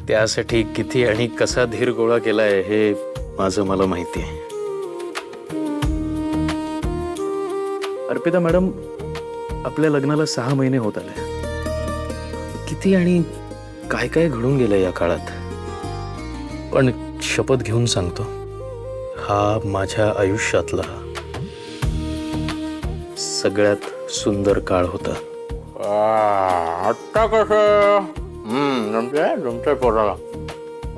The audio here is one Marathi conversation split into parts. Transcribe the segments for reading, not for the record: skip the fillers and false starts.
त्यासाठी किती आणि कसा धीर गोळा केलाय हे माझं मला माहिती आहे. अर्पिता मॅडम, आपल्या लग्नाला 6 महिने होत आले. किती आणि काय काय घडून गेलं या काळात. पण शपथ घेऊन सांगतो, हा माझ्या आयुष्यातला सगळ्यात सुंदर काळ होता. आता कसं जमतंय पोराला.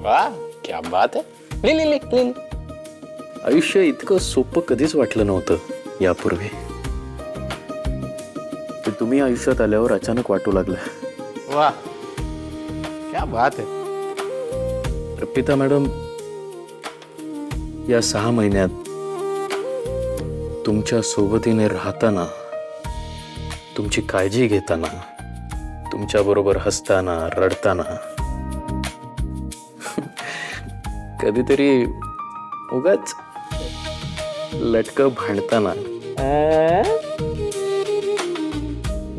वा, क्या बात आहे. लिन. आयुष्य इतकं सोपं कधीच वाटलं नव्हतं यापूर्वी. ते तुम्ही आयुष्यात आल्यावर अचानक वाटू लागलं. वा, क्या बात आहे. अर्पिता मॅडम, या 6 महिन्यात तुमच्या सोबतीने राहताना, तुमची काळजी घेताना, तुमच्या बरोबर हसताना, रडताना, कधीतरी उगाच लटकं भांडताना,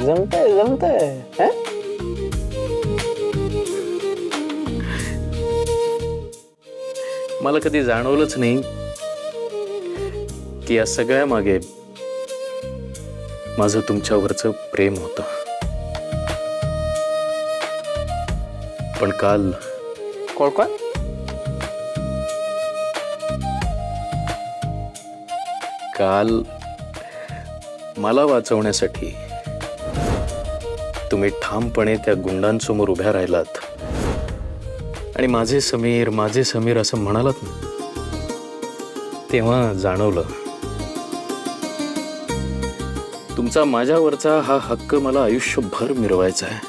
जमतंय. मला कधी जाणवलंच नाही की या सगळ्या मागे माझं तुमच्यावरचं प्रेम होतं. पण काल कोण काल मला वाचवण्यासाठी तुम्ही ठामपणे त्या गुंडांसमोर उभ्या राहिलात आणि माझे समीर असं म्हणालात ना, तेव्हा जाणवलं तुमचा माझ्यावरचा हा हक्क मला आयुष्यभर मिरवायचा आहे.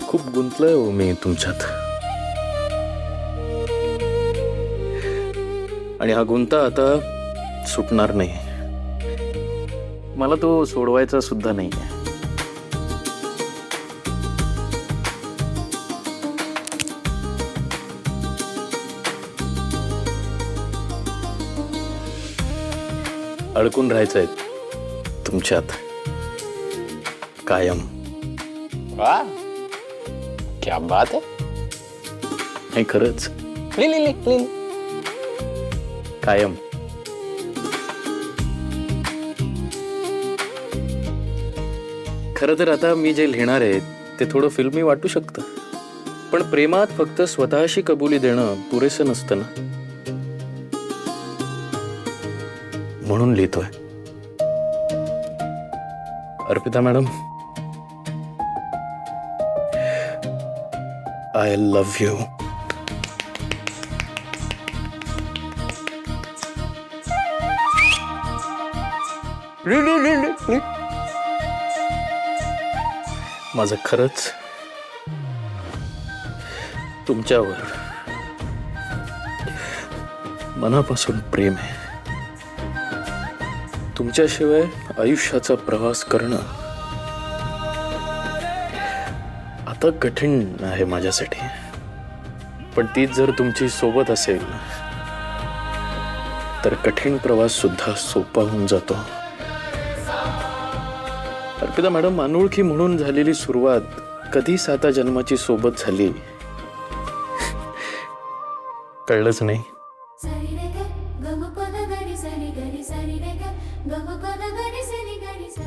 खूप गुंतलोय हो मी तुमच्यात. आणि हा गुंता आता सुटणार नाही. मला तो सोडवायचा सुद्धा नाही आहे. अडकून राहायचंय तुमच्यात कायम. वा, क्या बात आहे. हे खरंच लिन. कायम. खरं तर आता मी जे लिहिणार आहे ते थोडं फिल्मी वाटू शकतं, पण प्रेमात फक्त स्वतःशी कबुली देणं पुरेसं नसतं ना. म्हणून लिहितोय. Arpita madam, I love you. माझं खरंच तुमच्यावर मनापासून प्रेम आहे. तुमच्याशिवाय आयुष्याचा प्रवास करणं आता कठीण आहे माझ्यासाठी. पण तीच जर तुमची सोबत असेल तर कठीण प्रवास सुद्धा सोपा होऊन जातो. अर्पिता मॅडम, अनोळखी म्हणून झालेली सुरुवात कधी 7 जन्माची सोबत झाली कळलंच नाही.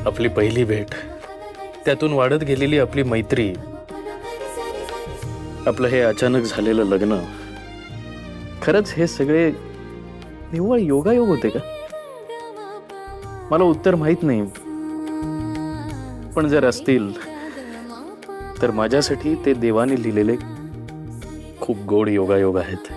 आपली पहिली भेट, त्यातून वाढत गेलेली आपली मैत्री, आपलं हे अचानक झालेलं लग्न, खरंच हे सगळे निव्वळ योगायोग होते का? मला उत्तर माहित नाही, पण जर असतील तर माझ्यासाठी ते देवाने लिहिलेले खूप गोड योगायोग आहेत.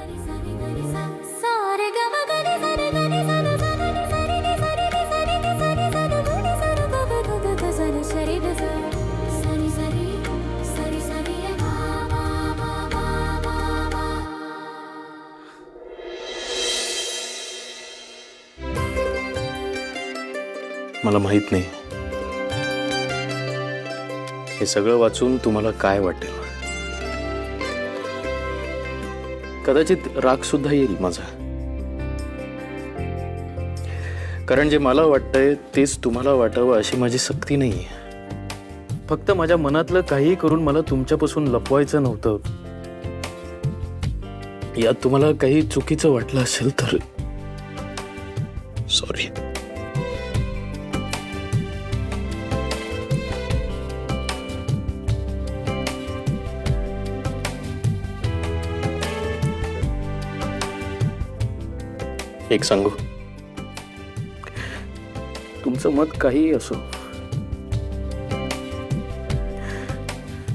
मला माहित नाही हे सगळं वाचून तुम्हाला काय वाटेल? कदाचित राग सुद्धा येईल माझा, कारण जे मला वाटतंय तेच तुम्हाला वाटावं अशी माझी सक्ती नाहीये. फक्त माझ्या मनातलं काही करून मला तुमच्यापासून लपवायचं नव्हतं. यात तुम्हाला काही चुकीचं वाटलं असेल तर सॉरी. एक सांगू, तुमचं मत काहीही असो,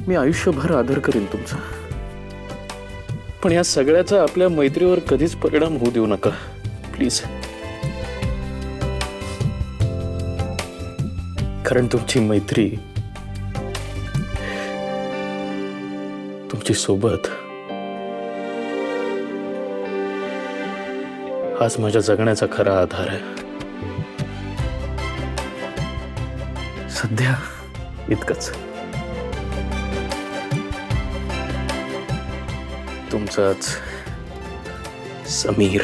मी आयुष्यभर आदर करीन तुमचा. पण या सगळ्याचा आपल्या मैत्रीवर कधीच परिणाम होऊ देऊ नका प्लीज. कारण तुमची मैत्री, तुमची सोबत हाच माझ्या जगण्याचा खरा आधार आहे. सध्या इतकंच. तुमचाच समीर.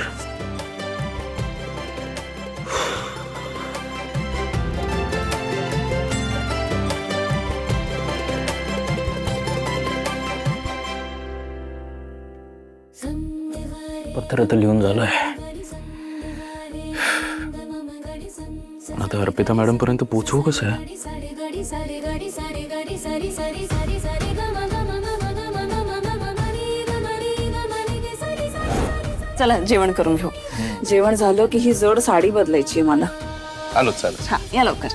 पत्र तर लिहून झालंय. आता अर्पिता मॅडम पर्यंत पोहोचवू कसं आहे? चला जेवण करून घेऊ. जेवण झालं की ही जड साडी बदलायची आहे मला. आलो चालेल. हा या लवकर.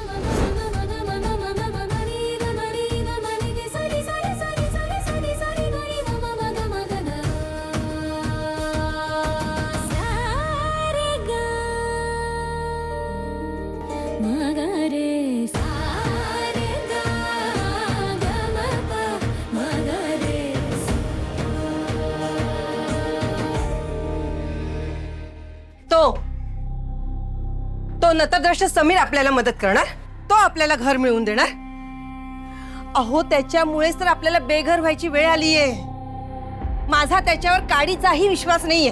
तो नतद्रष्ट समीर आपल्याला मदत करणार, तो आपल्याला घर मिळवून देणार. अहो त्याच्यामुळेच तर आपल्याला बेघर व्हायची वेळ आलीये. माझा त्याच्यावर काडीचाही विश्वास नाहीये.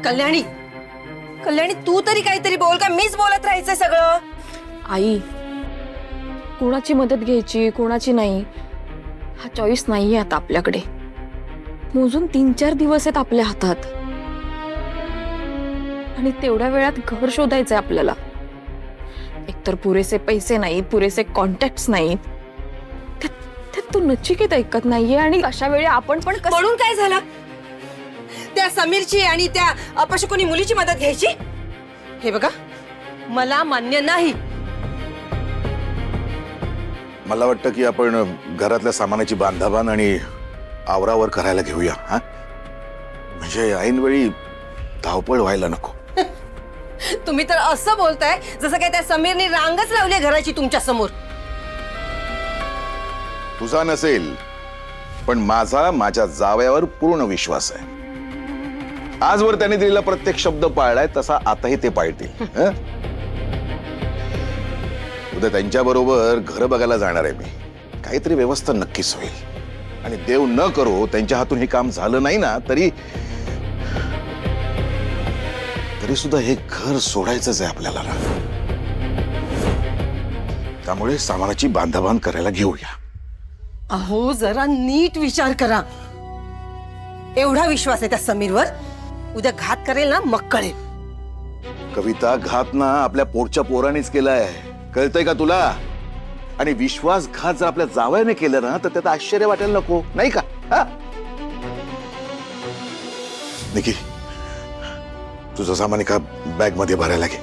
कल्याणी, कल्याणी तू तरी काहीतरी बोल, का मीच बोलत राहायचंय सगळं? आई, कोणाची मदत घ्यायची कोणाची नाही हा चॉईस नाहीये आता आपल्याकडे. मोजून 3-4 दिवस आहेत आपल्या हातात आणि तेवढ्या वेळात घर शोधायचंय आपल्याला. एकतर पुरेसे पैसे नाहीत, पुरेसे कॉन्टॅक्ट्स नाहीत. त्यात तू नचिकेत ऐकत नाहीये आणि अशा वेळी आपण पण म्हणून काय झालं? त्या समीरची आणि त्या अपशकुनी मुलीची मदत घ्यायची? हे बघा, मला मान्य नाही. मला वाटतं की आपण घरातल्या सामानाची बांधाबांध आणि आवरावर करायला घेऊया. हा, म्हणजे ऐनवेळी धावपळ व्हायला नको. तुम्ही तर असं बोलताय जसं काय त्या समीरने रांगच लावली घराची तुमच्या समोर. तुझा नसेल, पण माझ्या जावयावर पूर्ण विश्वास आहे. आजवर त्याने दिलेला प्रत्येक शब्द पाळलाय, तसा आताही ते पाळतील. उद्या त्यांच्या बरोबर घर बघायला जाणार आहे मी. काहीतरी व्यवस्था नक्कीच होईल. आणि देव न करो त्यांच्या हातून हे काम झालं नाही ना, तरी सुद्धा हे घर सोडायचंच आहे आपल्याला. त्यामुळे सामानाची बांधाबांध करायला घेऊया. अहो जरा नीट विचार करा. एवढा विश्वास आहे त्या समीरवर, उद्या घात करेल ना मग कळेल. कविता, घात ना आपल्या पोटच्या पोरानेच केलाय, कळतंय का तुला? आणि विश्वासघात जर आपल्या जावयाने केलं ना तर त्यात आश्चर्य वाटायला नको, नाही का? हा, निकी तुझं सामान एका बॅग मध्ये भरायला घे.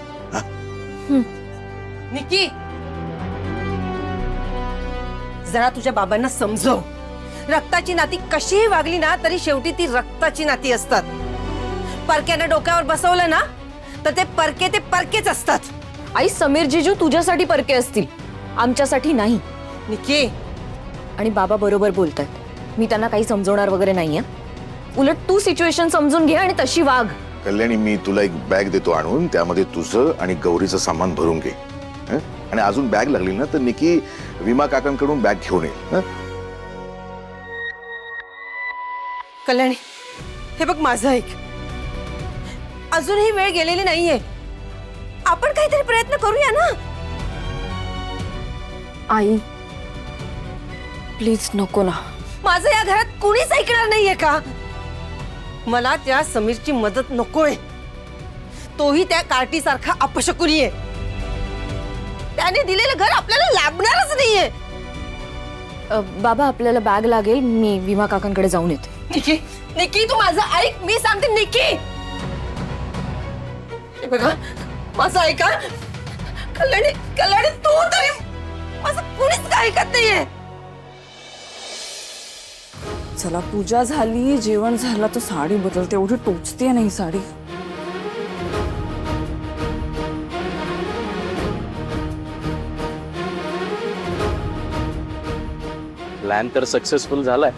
निकी, जरा तुझ्या बाबांना समजव. रक्ताची नाती कशीही वागली ना तरी शेवटी ती रक्ताची नाती असतात. परक्यानं डोक्यावर बसवलं ना तर ते परकेच असतात. आई, समीर जीजू तुझ्यासाठी परके असतील, आमच्यासाठी नाही. निकी, आणि बाबा बरोबर बोलतायत. मी त्यांना काही समजवणार वगैरे नाहीये. उलट तू सिच्युएशन समजून घे आणि तशी वाग. कल्याणी, मी तुला एक बॅग देतो आणून, त्यामध्ये तुझं आणि गौरीचं सामान भरून घे. हं? आणि अजून बॅग लागली ना तर निकी विमा काकांकडून बॅग घेऊन येईल. हं? कल्याणी, हे बघ माझं ऐक. अजूनही वेळ गेलेली नाहीये. आपण काहीतरी प्रयत्न करूया ना. आई प्लीज नको ना. माझं या घरात कुणीच ऐकणार नाहीये का? मला त्या समीरची मदत नकोय. तोही त्या कार्टी सारखा अपशकुनी आहे. त्याने दिलेलं घर आपल्याला लाभणारच नाहीये. बाबा आपल्याला बॅग लागेल, मी विमा काकांकडे जाऊन येते. निकी, निकी तू माझं ऐक, मी सांगते निकी. हे बघा माझं ऐका. कल्याणी, कल्याणी तू तरी माझं कुणीच काय ऐकत नाहीये. चला पूजा झाली, जेवण झालं, तर साडी बदलते. एवढी टोचते नाही साडी. प्लॅन तर सक्सेसफुल झालाय.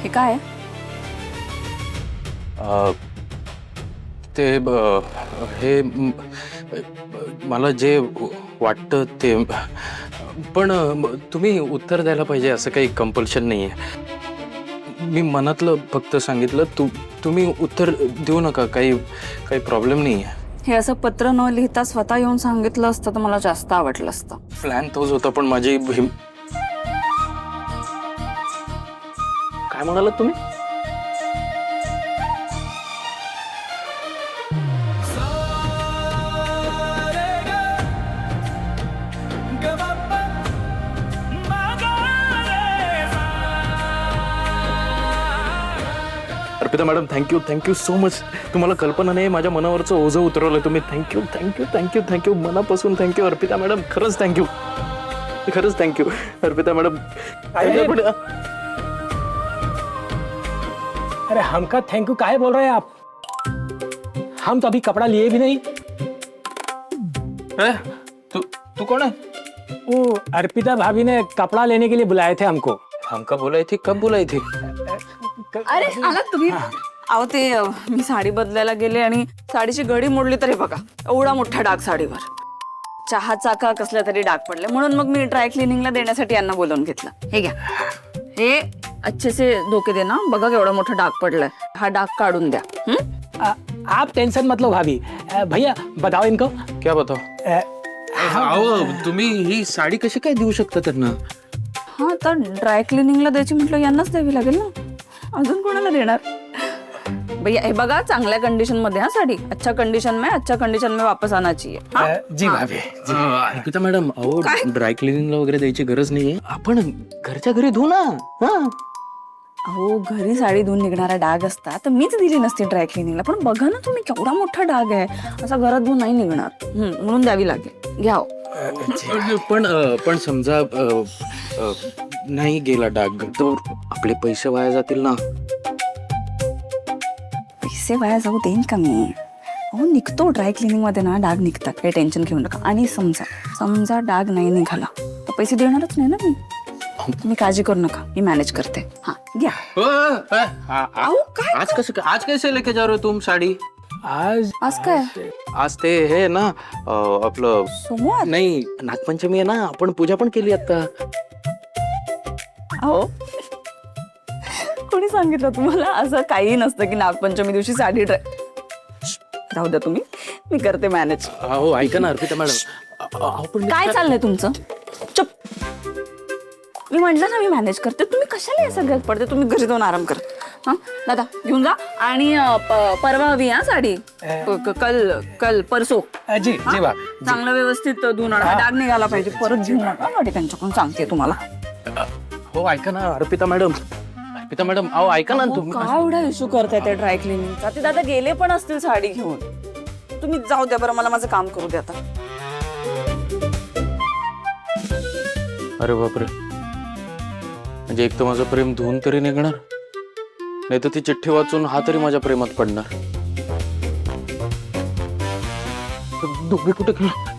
हे काय? ते हे मला जे वाटतं ते, पण तुम्ही उत्तर द्यायला पाहिजे असं काही कंपल्शन नाही आहे. मी मनातलं फक्त सांगितलं. तुम्ही उत्तर देऊ नका. काही प्रॉब्लेम नाही आहे. हे असं पत्र न लिहिता स्वतः येऊन सांगितलं असतं तर मला जास्त आवडलं असतं. प्लॅन तोच होता, पण माझी काय म्हणालात तुम्ही? Arpita madam, thank you so much. तुम्हाला कल्पना नाही माझ्या मनावरचं ओझं उतरवलं तुम्ही. थँक्यू मनापासून थँक्यू अर्पिता मॅडम. खरंच थँक्यू अर्पिता मॅडम. अरे हमका थैंक यू काहे बोल रहे हैं आप? हम तो अभी कपड़ा लिए भी नहीं. तू कौन है? वो अर्पिता भाभी ने कपड़ा लेने के लिए बुलाए थे हमको. हमका बुलाई थी? कब बुलाई थी? अरे आलात तुम्ही? अहो ते मी साडी बदलायला गेले आणि साडीची घडी मोडली, तरी बघा एवढा मोठा डाग साडीवर. चहाचा का कसल्या तरी डाग पडले, म्हणून मग मी ड्राय क्लिनिंगला देण्यासाठी यांना बोलवून घेतलं. हे घ्या, हे अच्छे से धोके दे ना. बघा केवढा मोठा डाग पडलाय. हा डाग काढून द्या. आप टेंशन मत लो भाभी. भैया बताओ इनको. क्या बताओ? तुम्ही ही साडी कशी काय देऊ शकता त्यांना? हा तर ड्राय क्लिनिंगला द्यायची म्हटलं यांनाच द्यावी लागेल ना. अजून कोणाला देणार? भैया हे बघा चांगल्या कंडिशन मध्ये. हा साडी अच्छा कंडिशन में वापस आना चाहिए. जी भाभी. अर्पिता मॅडम, अहो ड्राय क्लिनिंगला वगैरे द्यायची गरज नाहीये. आपण घरच्या घरी धुऊ ना. अहो घरी साडी धुवून निघणारा डाग असता तर मीच दिली नसती ड्राय क्लिनिंगला. पण बघा ना तुम्ही केवढा मोठा डाग आहे. असा घरात धुवून नाही निघणार. म्हणून द्यावी लागेल. घ्या. पण समजा नाही गेला डाग तर आपले पैसे वाया जातील ना. पैसे वाया जाऊ देईन का मी? अहो निघतो ड्राय क्लिनिंग मध्ये ना डाग निघतात. काही टेन्शन घेऊ नका. आणि समजा डाग नाही निघाला तर पैसे देणारच नाही ना मी. तुम्ही काळजी करू नका, मी मॅनेज करते. हा घ्या. आज कैसे लेके जा रहे हो तुम साडी? आज काय? आज ते हे ना आपलं सोमवार नाही, नागपंचमी आहे ना. आपण पूजा पण केली आता. अहो कोणी सांगितलं तुम्हाला? असं काही नसतं की नागपंचमी दिवशी साडी राहू द्या तुम्ही, मी करते मॅनेज. हो ऐका ना अर्पिता मॅडम, काय चाललंय तुमचं? चुप. मी म्हटलं ना मी मॅनेज करते, तुम्ही कशाला या सगळ्यात पडते? तुम्ही घरी जाऊन आराम कर. हा दादा घेऊन जा. आणि परवा हवी हा साडी. कल परसो जी हा? जी बा चांगलं व्यवस्थित धुवून आणा. डाग निघाला पाहिजे. परत घेऊ नका गाडी त्यांच्याकडून, सांगते तुम्हाला. हो ऐका ना अर्पिता मॅडम, अर्पिता मॅडम अहो ऐका ना तुम्ही. काय एवढा इश्यू करताय ते ड्राय क्लिनिंगचा? ते दादा गेले पण असतील साडी घेऊन. तुम्ही जाऊ द्या बरं, मला माझं काम करू द्या आता. अरे बापरे, म्हणजे एक तर माझं प्रेम धुवून तरी निघणार, नाही तर ती चिठ्ठी वाचून हा तरी माझ्या प्रेमात पडणार. दोघे कुठे गेला?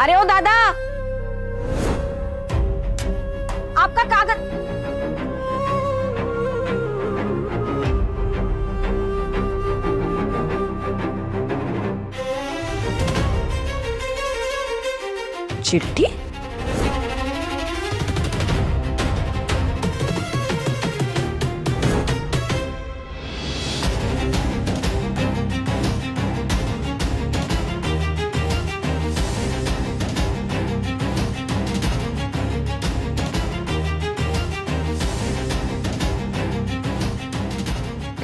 अरे ओ दादा, आपका कागज. चिठ्ठी?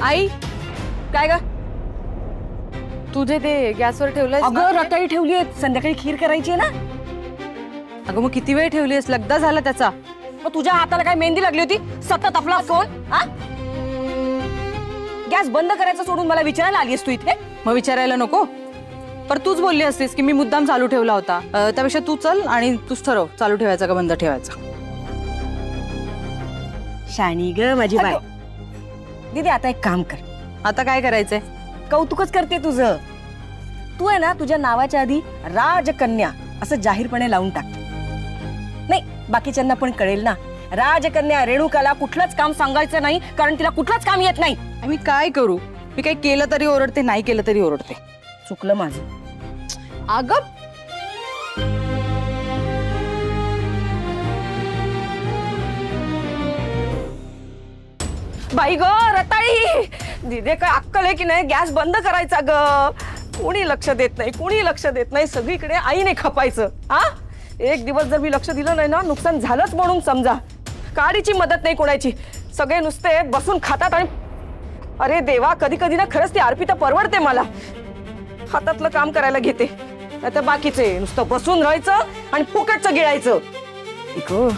आई काय ग, तुझे ते गॅसवर ठेवलंय? अगं रताळी ठेवली आहे, संध्याकाळी खीर करायची आहे ना. अगं मग किती वेळ ठेवलीस? लगदा झाला त्याचा. मग तुझ्या हाताला काय मेहंदी लागली होती? सतत आपला फोन. हा गॅस बंद करायचं सोडून मला विचारायला आलीस तू इथे? मग विचारायला नको? पर तूच बोलली असतीस की मी मुद्दाम चालू ठेवला होता. त्यापेक्षा तू चल आणि तूच ठरव चालू ठेवायचा का बंद ठेवायचा. शाणी ग माझी बाय. दीदी आता एक काम कर. आता काय करायचंय? कौतुकच करते तुझं. तू आहे ना तुझ्या नावाच्या आधी राजकन्या असं जाहीरपणे लावून टाक. नाही बाकीच्यांना पण कळेल ना, राजकन्या रेणुकाला कुठलंच काम सांगायचं नाही, कारण तिला कुठलंच काम येत नाही. मी काय करू? मी काही केलं तरी ओरडते, नाही केलं तरी ओरडते. चुकलं माझं. अगं बाई ग रताळी, दिदे काय अक्कल आहे की नाही? गॅस बंद करायचा ग. कोणी लक्ष देत नाही, कोणी लक्ष देत नाही. सगळीकडे आईने खपायचं. हा एक दिवस जर मी लक्ष दिलं नाही ना, नुकसान झालंच म्हणून समजा. काडीची मदत नाही कोणाची. सगळे नुसते बसून खातात. आणि अरे देवा, कधी कधी ना खरंच ती अर्पिता परवडते मला. हातातलं काम करायला घेते, नाही तर बाकीचे नुसतं बसून राहायचं आणि फुकटचं गिळायचं. इको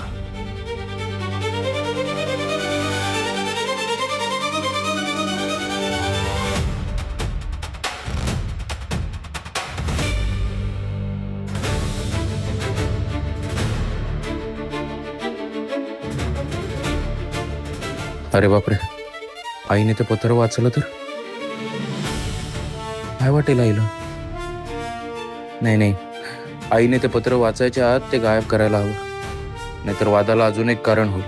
अरे बापरे, आईने ते पत्र वाचलं तर काय वाटेल आईला? नाही नाही, आईने ते पत्र वाचायच्या आत ते गायब करायला हवं, नाहीतर वादाला अजून एक कारण होईल.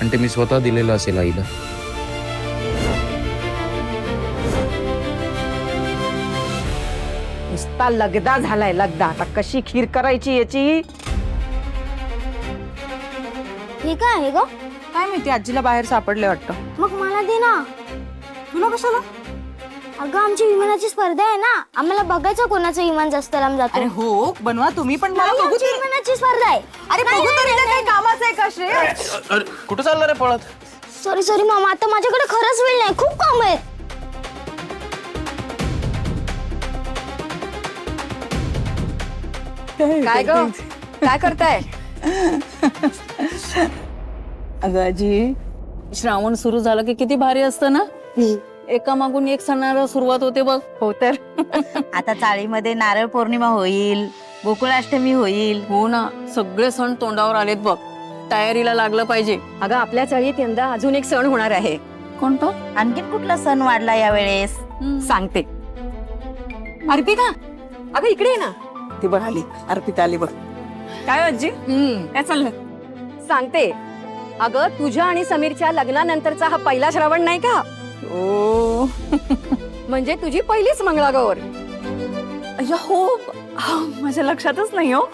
आणि ते मी स्वतः दिलेलं असेल आईला. नुसता लगदा झालाय लगदा. आता कशी खीर करायची याची? हे काय आहे ग? काय माहिती, आजीला बाहेर सापडले वाटतं. मग मला दे ना. तुला कशाला? अगं आमची विमानाची स्पर्धा आहे ना, आम्हाला बघायचं कोणाचं विमान जास्त लांब जातं. अरे हो, बनवा तुम्ही पण. मला नाही, बघू आमची तरी. विमानाची स्पर्धा आहे. अरे नाही, बघू तरी, नाही, काय नाही. कामाचं आहे का श्रेय? अरे कुठं चाललं रे पळत? सॉरी सॉरी मामा, आता माझ्याकडे खरंच वेळ नाही, खूप काम आहेत. काय ग, काय करताय? अगं आजी, श्रावण सुरू झालं की किती भारी असतं ना. एका मागून एक सणाला सुरुवात होते बघ. हो तर. आता चाळीमध्ये नारळ पौर्णिमा होईल, गोकुळाष्टमी होईल. हो ना, सगळे सण तोंडावर आलेत बघ. तयारीला लागलं पाहिजे. अगं आपल्या चाळीत यंदा अजून एक सण होणार आहे. कोणता? आणखीन कुठला सण वाढला यावेळेस? सांगते. अर्पिता अगं इकडे ये ना. ती बघ आली, अर्पिता आली बघ. काय आजी काय चाललंय? सांगते अगं तुझ्या आणि समीरच्या लग्नानंतरचा हा पहिला श्रावण नाही का? ओ म्हणजे तुझी पहिलीच मंगळागौर. अय्या, हो हा, माझ्या लक्षातच नाही हो.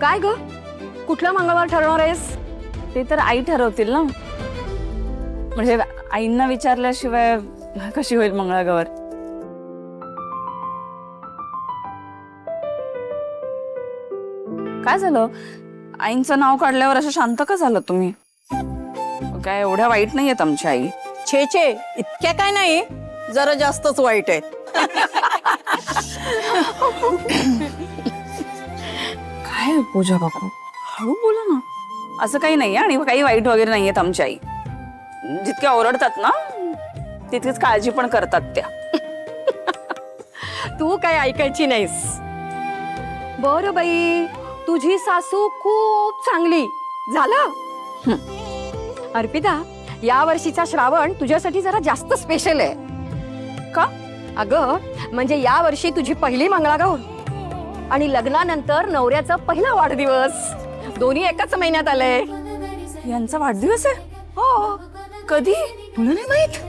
काय ग कुठला मंगळवार ठरवणार आहेस? ते तर आई ठरवतील ना. म्हणजे आईंना विचारल्याशिवाय कशी होईल मंगळागौर? काय झालं? आईंचं नाव काढल्यावर असं शांत का झालं तुम्ही? काय एवढ्या वाईट नाही आहेत आमची आई. छे छे, इतक्या काय नाही, जरा जास्तच वाईट आहे. काय पूजा काकू, हळू बोला ना. असं काही नाही आणि काही वाईट वगैरे नाहीयेत आमची आई. जितक्या ओरडतात ना तितकीच काळजी पण करतात त्या. तू काय ऐकायची नाहीस. बर बाई तुझी सासू खूप चांगली. झालं अर्पिता, या वर्षीचा श्रावण तुझ्यासाठी जरा जास्त स्पेशल आहे. का? अगं म्हणजे या वर्षी तुझी पहिली मंगळागौर आणि लग्नानंतर नवऱ्याचा पहिला वाढदिवस दोन्ही एकाच महिन्यात आलंय. यांचा वाढदिवस आहे? हो. कधी? तुला नाही माहित?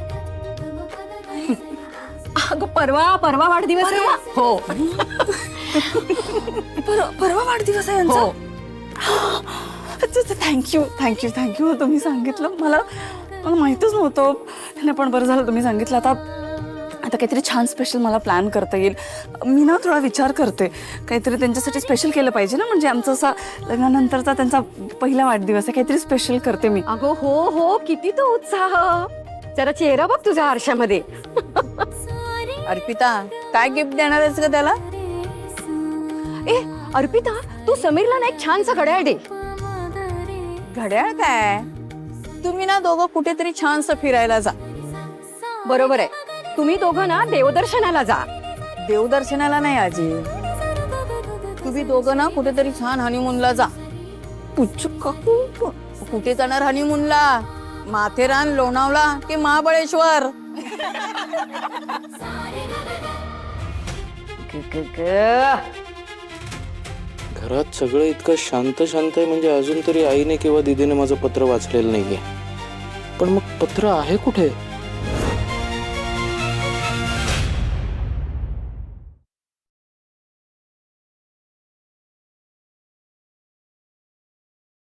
अगं परवा वाढदिवस आहे. हो परवा वाढदिवस आहे यांचा. थँक्यू थँक्यू थँक्यू, तुम्ही सांगितलं. मला माहितच नव्हतं. नाही पण बरं झालं तुम्ही सांगितलं. आता काहीतरी छान स्पेशल मला प्लॅन करता येईल. मी ना थोडा विचार करते काहीतरी त्यांच्यासाठी स्पेशल केलं पाहिजे ना. म्हणजे आमचा असा लग्नानंतरचा त्यांचा पहिला वाढदिवस आहे, काहीतरी स्पेशल करते मी. अगं हो किती तो उत्साह. जरा चेहरा बघ तुझ्या आरशामध्ये. अर्पिता, काय गिफ्ट देणार आहेस का त्याला? ए अर्पिता, तू समीरला ना एक छानसा घड्याळ दे. घड्याळ काय? तुम्ही ना दोघं कुठेतरी छानसं फिरायला जा. बरोबर आहे, तुम्ही दोघं ना देवदर्शनाला जा. देवदर्शनाला नाही आजी, तुम्ही दोघं ना कुठेतरी छान हनीमूनला जा. कुठे जाणार हनीमूनला? माथेरान, लोणावळा की महाबळेश्वर? घरात सगळं इतकं शांत शांत आहे म्हणजे अजून तरी आईने किंवा दीदीने माझं पत्र वाचलेलं नाहीये. पण मग पत्र आहे कुठे?